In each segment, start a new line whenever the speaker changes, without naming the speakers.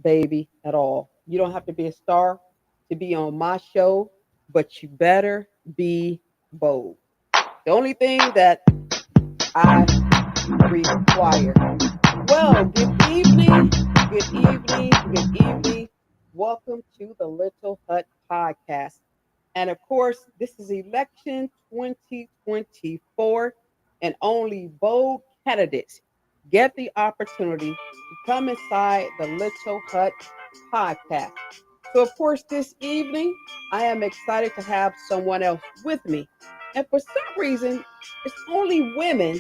baby, at all. You don't have to be a star to be on my show, but you better be bold. The only thing that I require. Well, good evening, good evening, good evening. Welcome to the Little Hut Podcast. And of course, this is election 2024, and only bold candidates get the opportunity to come inside the Little Hut Podcast. So, of course, this evening, I am excited to have someone else with me. And for some reason, it's only women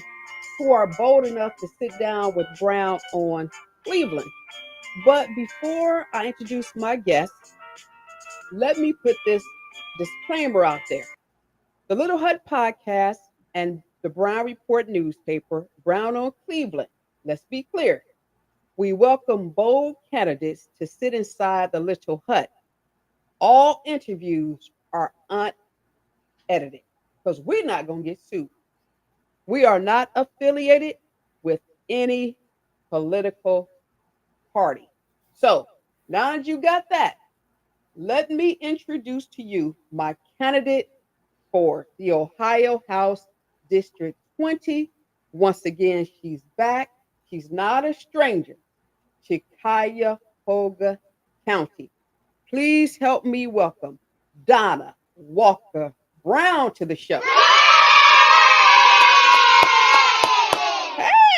who are bold enough to sit down with Brown on Cleveland. But before I introduce my guest, let me put this disclaimer out there. The Little Hut Podcast and the Brown Report newspaper, Brown on Cleveland, let's be clear. We welcome bold candidates to sit inside the Little Hut. All interviews are unedited because we're not going to get sued. We are not affiliated with any political party. So now that you got that, let me introduce to you my candidate for the Ohio House District 20. Once again, she's back. She's not a stranger to Cuyahoga County. Please help me welcome Donna Walker-Brown to the show.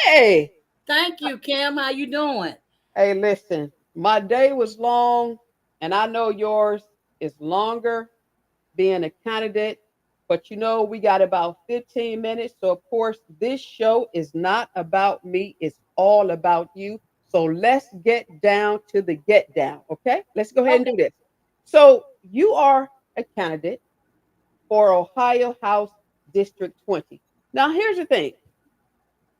Hey!
Thank you, Kim. How you doing?
Hey, listen, my day was long, and I know yours is longer being a candidate. But we got about 15 minutes. So, of course, this show is not about me, it's all about you. So, let's get down to the get down. Okay, let's go ahead and do this. So, you are a candidate for Ohio House District 20. Now, here's the thing.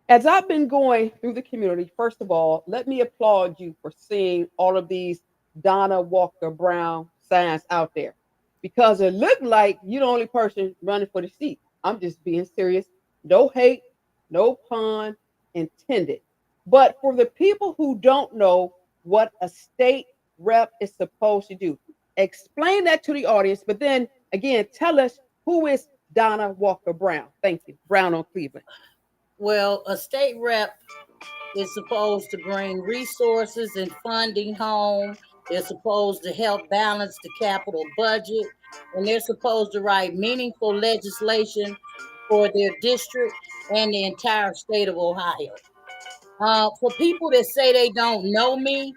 As I've been going through the community, first of all, let me applaud you for seeing all of these Donna Walker-Brown signs out there because it looked like you're the only person running for the seat. I'm just being serious. No hate, no pun intended. But for the people who don't know what a state rep is supposed to do, explain that to the audience. But then again, tell us, who is Donna Walker-Brown? Thank you. Brown on Cleveland.
Well, a state rep is supposed to bring resources and funding home. They're supposed to help balance the capital budget, and they're supposed to write meaningful legislation for their district and the entire state of Ohio. For people that say they don't know me,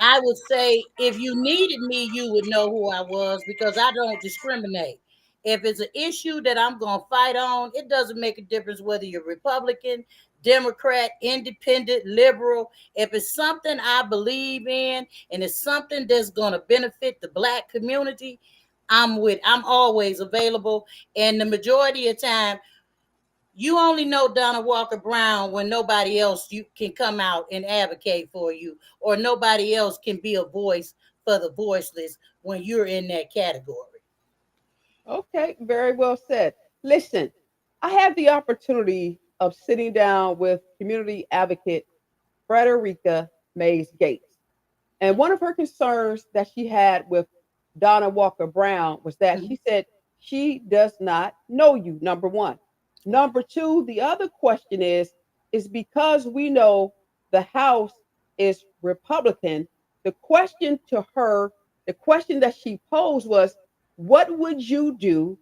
I would say if you needed me, you would know who I was because I don't discriminate. If it's an issue that I'm going to fight on, it doesn't make a difference whether you're Republican, Democrat, independent, liberal. If it's something I believe in and it's something that's going to benefit the Black community, I'm always available. And the majority of time, you only know Donna Walker-Brown when nobody else you can come out and advocate for you, or nobody else can be a voice for the voiceless when you're in that category.
Okay, very well said. Listen, I had the opportunity of sitting down with community advocate Frederica Mays Gates. And one of her concerns that she had with Donna Walker-Brown was that she said she does not know you, number one. Number two, the other question is because we know the House is Republican, the question to her, the question that she posed was, what would you do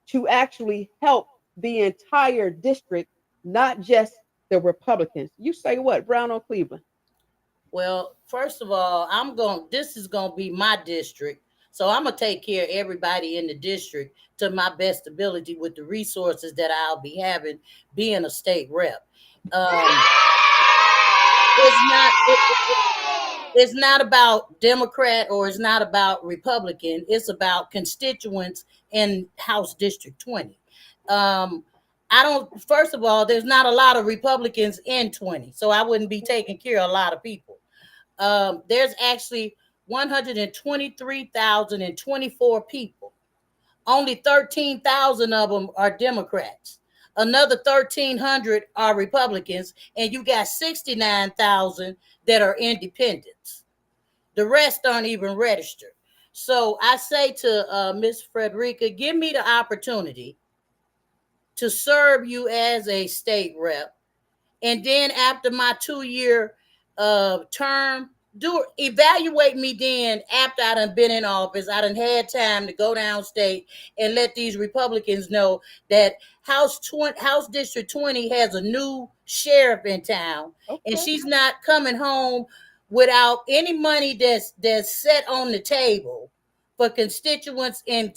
to actually help the entire district, not just the Republicans? You say what, Brown on Cleveland?
Well, first of all, this is going to be my district. So I'm going to take care of everybody in the district to my best ability with the resources that I'll be having being a state rep. It's not it's not about Democrat or it's not about Republican. It's about constituents in House District 20. I don't, first of all, there's not a lot of Republicans in 20, so I wouldn't be taking care of a lot of people. There's actually 123,024 people. Only 13,000 of them are Democrats. Another 1,300 are Republicans, and you got 69,000 that are independents. The rest aren't even registered. So I say to Miss Frederica, give me the opportunity to serve you as a state rep, and then after my 2 year term, do evaluate me then after I done been in office. I done had time to go downstate and let these Republicans know that House District 20 has a new sheriff in town, and
Okay.
she's not coming home without any money that's set on the table for constituents in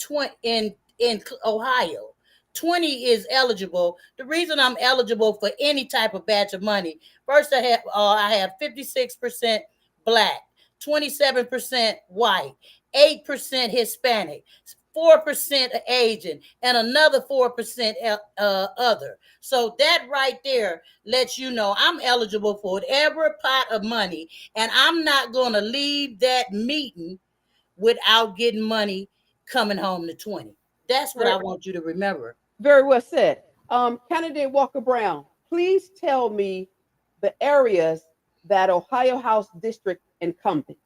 Ohio. 20 is eligible. The reason I'm eligible for any type of batch of money, first I have 56% black, 27% white, 8% Hispanic, 4% Asian, and another 4% other. So that right there lets you know I'm eligible for whatever pot of money, and I'm not going to leave that meeting without getting money coming home to 20. That's what
Very,
I want you to remember.
very well said. Candidate Walker Brown, please tell me the areas that Ohio House District encompasses.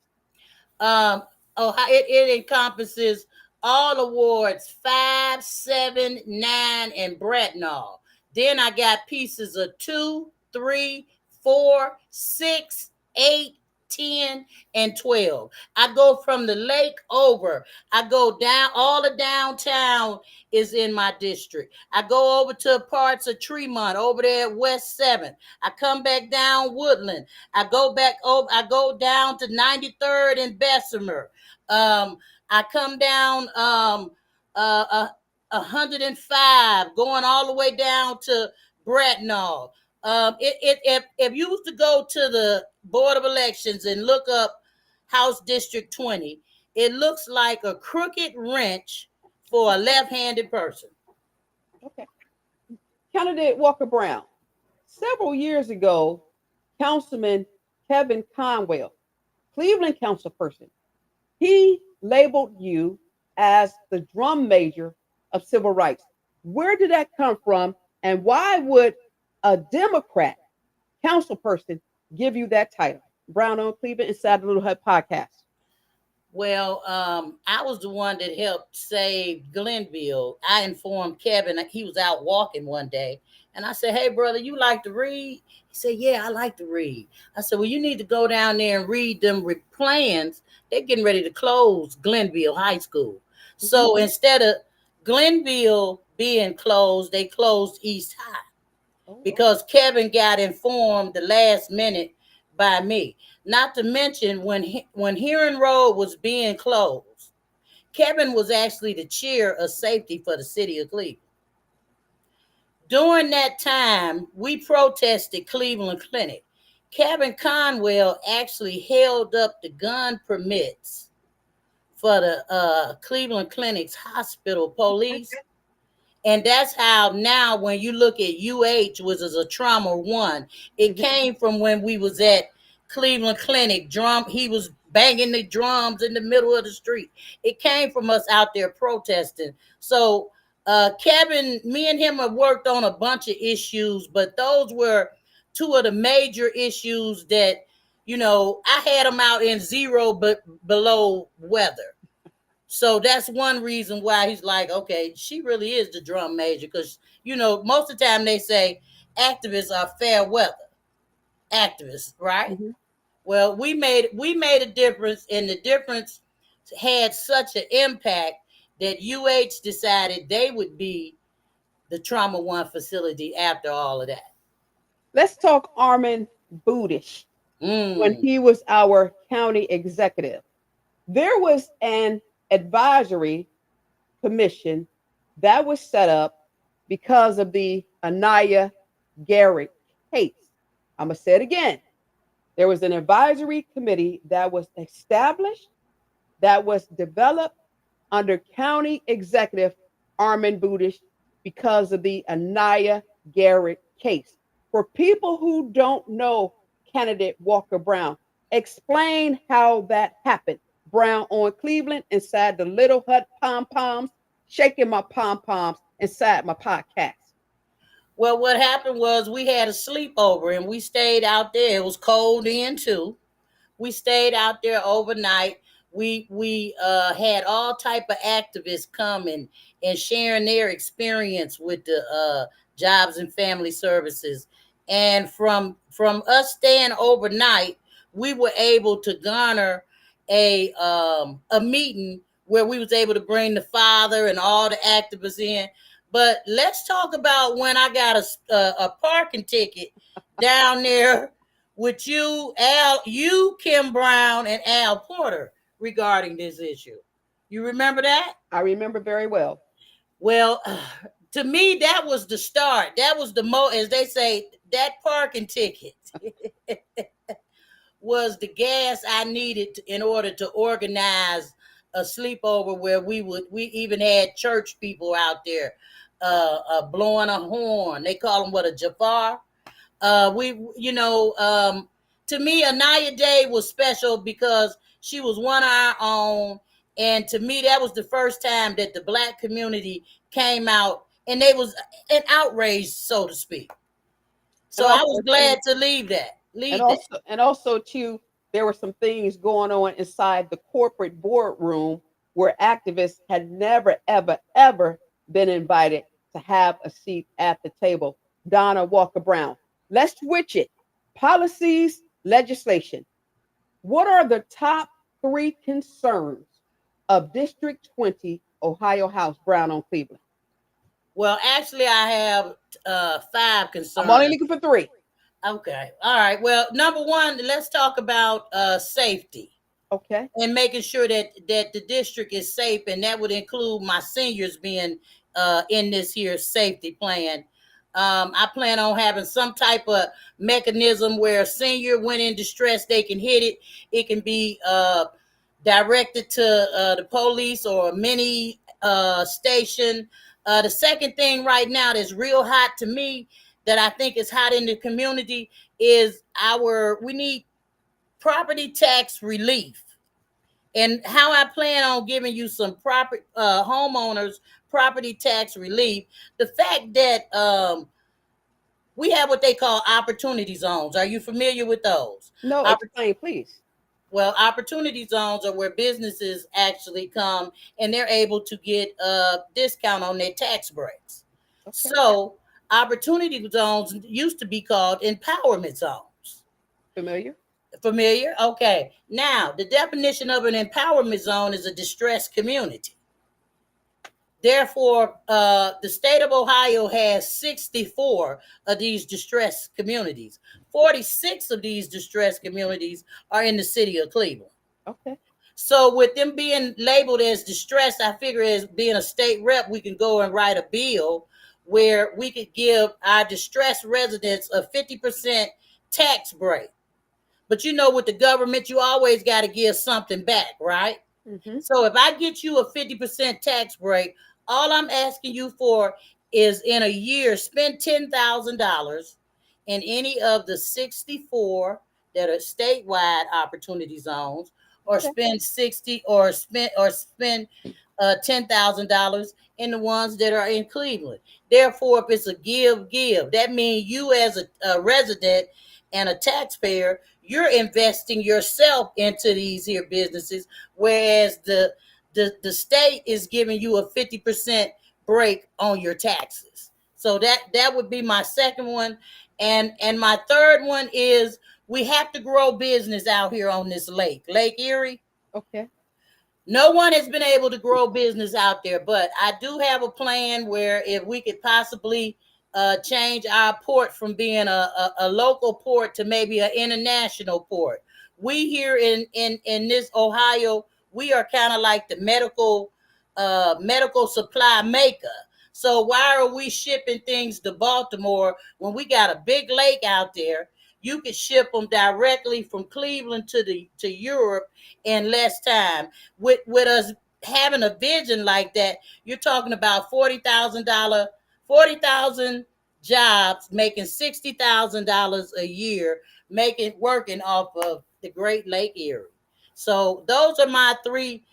Um, it encompasses all awards 5, 7, 9, and Bratnall. Then I got pieces of 2, 3, 4, 6, 8, 10, and 12. I go from the lake over. I go down, all the downtown is in my district. I go over to parts of Tremont over there at West 7th. I come back down Woodland. I go back over, I go down to 93rd and Bessemer. I come down uh, uh 105, going all the way down to Bratnall. If you was to go to the Board of Elections and look up House District 20, it looks like a crooked wrench for a left-handed person.
Okay. Candidate Walker Brown, several years ago, Councilman Kevin Conwell, Cleveland councilperson, he labeled you as the drum major of civil rights. Where did that come from? And why would a Democrat councilperson give you that title? Brown on Cleveland inside the Little Hut podcast.
Well, I was the one that helped save Glenville. I informed Kevin that he was out walking one day, and I said, "Hey, brother, you like to read?" He said, "Yeah, I like to read." I said, "Well, you need to go down there and read them plans. They're getting ready to close Glenville High School.
Mhm.
So instead of Glenville being closed, they closed East High
Oh,
because Kevin got informed the last minute by me. Not to mention when Heron Road was being closed, Kevin was actually the chair of safety for the city of Cleveland. During that time, we protested Cleveland Clinic. Kevin Conwell actually held up the gun permits for the Cleveland Clinic's hospital
okay.
police. And that's how now when you look at which is a trauma one, it
Mhm.
came from when we was at Cleveland Clinic. He was banging the drums in the middle of the street. It came from us out there protesting. So Kevin, me and him have worked on a bunch of issues, but those were two of the major issues that, I had them out in zero but below weather. So that's one reason why he's like, okay, she really is the drum major. Because, most of the time they say activists are fair weather activists, right?
Mhm.
Well, we made a difference, and the difference had such an impact that decided they would be the trauma one facility after all of that.
Let's talk Armin Budish when
Mm.
he was our county executive. There was an advisory commission that was set up because of the Anaya Garrett case. I'm going to say it again. There was an advisory committee that was established, that was developed under County Executive Armin Budish because of the Anaya Garrett case. For people who don't know candidate Walker Brown, explain how that happened. Brown on Cleveland inside the Little Hut pom poms, shaking my pom poms inside my podcast.
Well, what happened was we had a sleepover and we stayed out there. It was cold in too. We stayed out there overnight. We had all type of activists coming and sharing their experience with the jobs and family services. And from us staying overnight, we were able to garner a meeting where we was able to bring the father and all the activists in. But let's talk about when I got a parking ticket down there with you, Kim Brown, and Al Porter regarding this issue. You remember that?
I remember very well.
Well, to me, that was the start. That was as they say, that parking ticket was the gas I needed in order to organize a sleepover where we even had church people out there blowing a horn. They call them what, a jafar. We you know To me, Anaya Day was special because she was one of our own, and to me that was the first time that the black community came out and they was an outrage, so to speak.
And
So I
also
was
too,
glad to
and
leave that.
also too, there were some things going on inside the corporate boardroom where activists had never, ever, ever been invited to have a seat at the table. Donna Walker-Brown. Let's switch it. Policies, legislation. What are the top three concerns of District 20 Ohio House Brown on Cleveland?
Well, actually, I have five
I'm only
concerns.
looking for three.
Okay, all right. Well, number one, let's talk about safety
Okay.
and making sure that the district is safe, and that would include my seniors being in this here safety plan. I plan on having some type of mechanism where a senior, when in distress, they can hit it. It can be directed to the police or a mini station. The second thing right now that's real hot to me, that I think is hot in the community, is we need property tax relief. And how I plan on giving you some proper homeowners property tax relief. The fact that we have what they call opportunity zones. Are you familiar with those?
No,
Oppor-
explain, please.
well, opportunity zones are where businesses actually come and they're able to get a discount on their tax breaks.
Okay.
So opportunity zones used to be called empowerment zones.
Familiar?
Familiar? Okay. Now, the definition of an empowerment zone is a distressed community. Therefore, the state of Ohio has 64 of these distressed communities. 46 of these distressed communities are in the city of Cleveland.
Okay.
So, with them being labeled as distressed, I figure as being a state rep, we can go and write a bill where we could give our distressed residents a 50% tax break. But with the government, you always got to give something back, right?
Mm-hmm.
So if I get you a 50% tax break, all I'm asking you for is in a year, spend $10,000 in any of the 64 that are statewide opportunity zones, or
Okay.
spend 60 or spend $10,000 in the ones that are in Cleveland. Therefore, if it's a give, that means you as a resident and a taxpayer, you're investing yourself into these here businesses, whereas the state is giving you a 50% break on your taxes. So that would be my second one. And my third one is we have to grow business out here on this Lake Erie.
Okay.
No one has been able to grow business out there, but I do have a plan where if we could possibly change our port from being a local port to maybe an international port. We here in this Ohio, we are kind of like the medical supply maker. So why are we shipping things to Baltimore when we got a big lake out there? You could ship them directly from Cleveland to Europe in less time. With us having a vision like that, you're talking about $40,000, 40,000 jobs, making $60,000 a year, making working off of the Great Lake Erie. So those are my three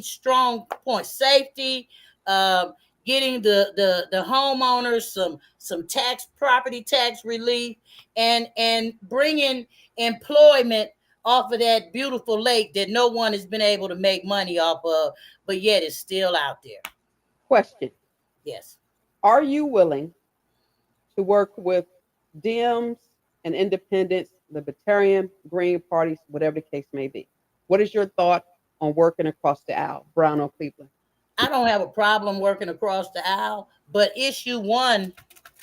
strong points: safety, um, getting the homeowners some property tax relief, and bringing employment off of that beautiful lake that no one has been able to make money off of, but yet it's still out there.
Question.
Yes.
Are you willing to work with Dems and independents, libertarian, Green parties, whatever the case may be? What is your thought on working across the aisle, Brown or Cleveland?
I don't have a problem working across the aisle, but issue one,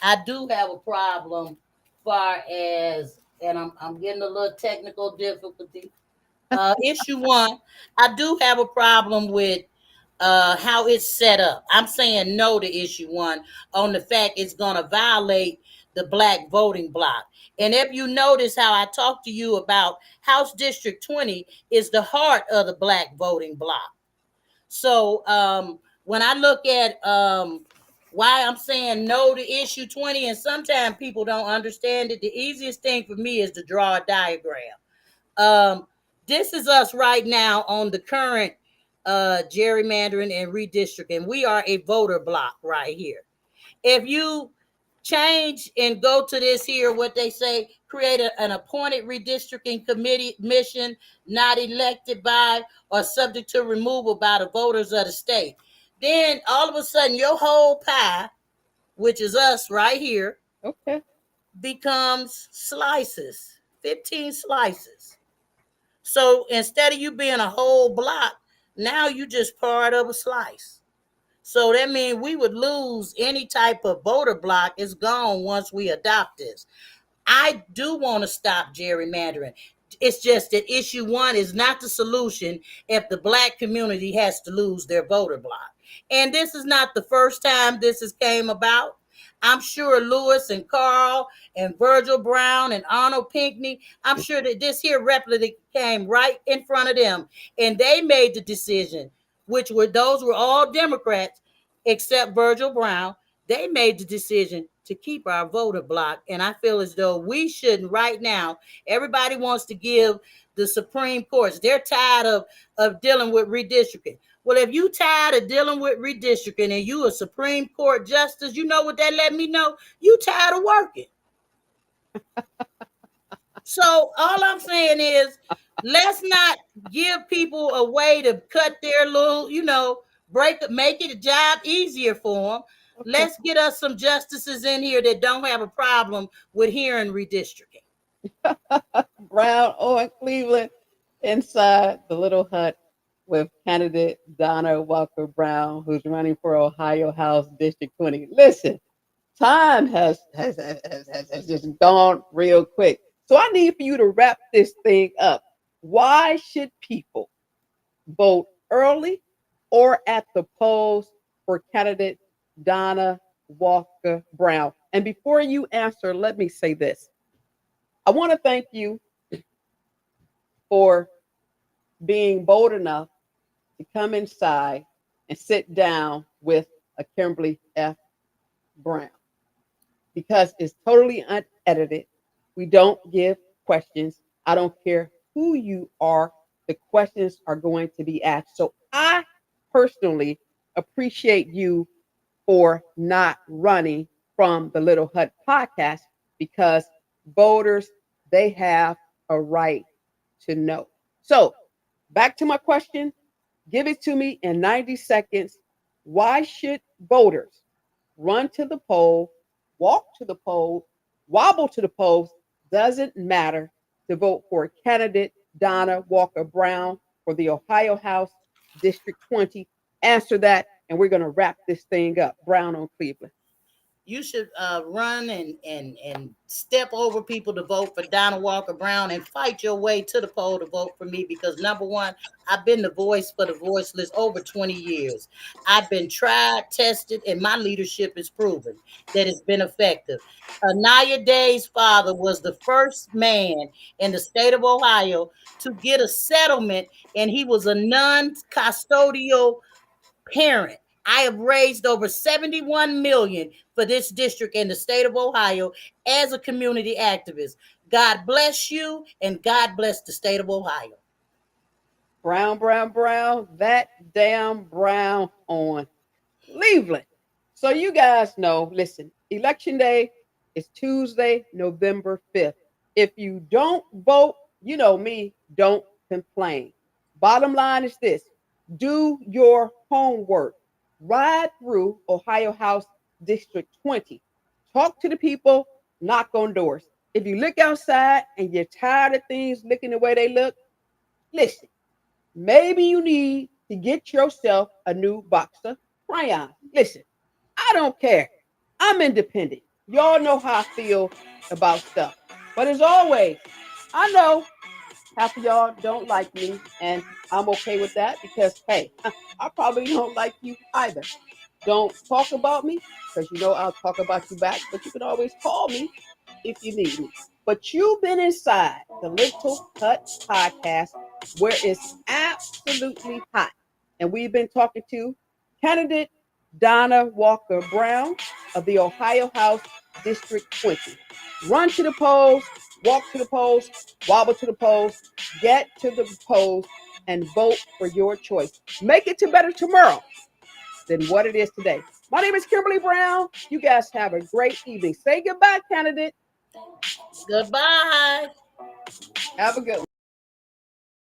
I do have a problem far as, and I'm getting a little technical difficulty. Issue one, I do have a problem with how it's set up. I'm saying no to issue one on the fact it's going to violate the black voting block. And if you notice how I talked to you about House District 20 is the heart of the black voting block. So when I look at why I'm saying no to issue 20, and sometimes people don't understand it, the easiest thing for me is to draw a diagram. Um, this is us right now on the current gerrymandering and redistricting. We are a voter block right here. If you change and go to this here, what they say, create an appointed redistricting committee mission not elected by or subject to removal by the voters of the state, then all of a sudden your whole pie, which is us right here,
Okay.
becomes slices, 15 slices. So instead of you being a whole block, now you just part of a slice. So that means we would lose any type of voter block. It's gone once we adopt this. I do want to stop gerrymandering. It's just that issue one is not the solution if the black community has to lose their voter block. And this is not the first time this has came about. I'm sure Lewis and Carl and Virgil Brown and Arnold Pinckney, I'm sure that this here replica came right in front of them. And they made the decision, which were those were all Democrats except Virgil Brown. They made the decision to keep our voter block. And I feel as though we shouldn't right now. Everybody wants to give the Supreme Courts. They're tired of dealing with redistricting. Well, if you tired of dealing with redistricting and you a Supreme Court justice, you know what that let me know? You tired of working. So all I'm saying is let's not give people a way to cut their little, make it a job easier for them.
Okay.
Let's get us some justices in here that don't have a problem with hearing redistricting.
Brown or Cleveland inside the little hut with candidate Donna Walker-Brown, who's running for Ohio House District 20. Listen, time has just gone real quick. So I need for you to wrap this thing up. Why should people vote early or at the polls for candidate Donna Walker-Brown? And before you answer, let me say this. I want to thank you for being bold enough to come inside and sit down with a Kimberly F. Brown, because it's totally unedited. We don't give questions. I don't care who you are. The questions are going to be asked. So I personally appreciate you for not running from the Little Hut podcast, because voters, they have a right to know. So back to my question. Give it to me in 90 seconds. Why should voters run to the poll, walk to the poll, wobble to the polls? Doesn't matter, to vote for candidate Donna Walker-Brown for the Ohio House District 20? Answer that, and we're going to wrap this thing up. Brown on Cleveland.
You should run and step over people to vote for Donna Walker-Brown and fight your way to the poll to vote for me, because number one, I've been the voice for the voiceless over 20 years. I've been tried, tested, and my leadership is proven that it's been effective. Anaya Day's father was the first man in the state of Ohio to get a settlement, and he was a non-custodial parent. I have raised over 71 million for this district in the state of Ohio as a community activist. God bless you, and God bless the state of Ohio.
Brown, Brown, Brown, that damn Brown on Cleveland. So you guys know, listen, election day is Tuesday, November 5th. If you don't vote, You know me, don't complain. Bottom line is this: do your homework. Ride through Ohio House District 20. Talk to the people, knock on doors. If you look outside and you're tired of things looking the way they look, listen, maybe you need to get yourself a new box of crayons. Listen, I don't care. I'm independent. Y'all know how I feel about stuff. But as always, I know half of y'all don't like me, and I'm okay with that because, hey, I probably don't like you either. Don't talk about me because you know I'll talk about you back, but you can always call me if you need me. But you've been inside the Little Hut podcast where it's absolutely hot. And we've been talking to candidate Donna Walker-Brown of the Ohio House District 20. Run to the polls, walk to the polls, wobble to the polls, get to the polls, and vote for your choice. Make it to better tomorrow than what it is today. My name is Kimberly Brown. You guys have a great evening. Say goodbye, candidate.
Goodbye.
Have a good one.